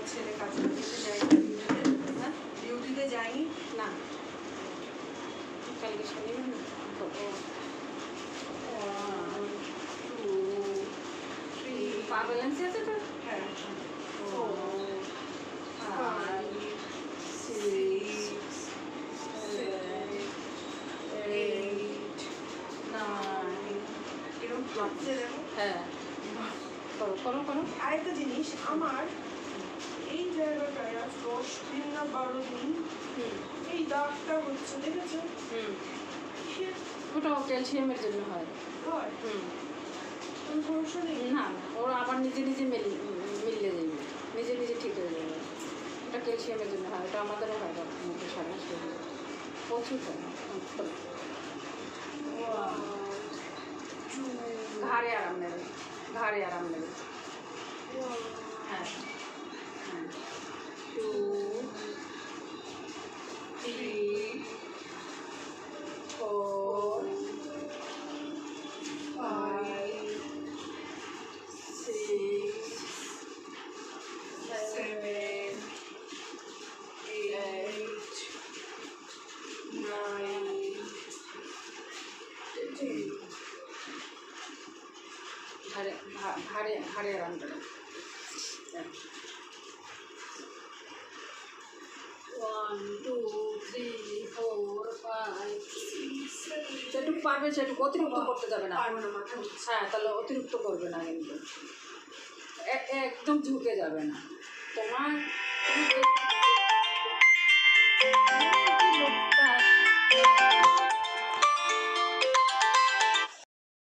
আমার ছেলে কাজ করতে যায়নি, হ্যাঁ ডিউটিতে যায়নি না, কালকে শনিবার না। পা ব্যালেন্স আছে তো? হ্যাঁ। 4 5 6 7 8 9 এরকম লাগছে দেখো। হ্যাঁ করো করো করো। আরেকটা জিনিস, আমার এই জায়গাটায় আজ 10 দিন না 12 দিন এই দাগটা হচ্ছে, দেখেছো? ওটাও ক্যালসিয়ামের জন্য হয়। সমস্যা নেই না, ওরা আবার নিজে নিজে মিললে যাবে, নিজে নিজে ঠিক হয়ে যাবে। ওটা ক্যালসিয়ামের জন্য হয়, ওটা আমাদেরও হয়, মুখে সারা শরীরে প্রচুর হয়। ঘাড়ে আরাম নেবে, ঘাড়ে আরাম নেবে। হ্যাঁ 2 3 4 5 6 7 8 9 10 ঘাড়ে ঘাড়ে ঘাড়ে আরাম করে। 1 2 3 4 5 6 7 যেটুকু পারবে সেটুকু, অতিরিক্ত করতে যাবে না। হ্যাঁ তাহলে অতিরিক্ত করবে না, কিন্তু একদম ঝুঁকে যাবে না তোমার।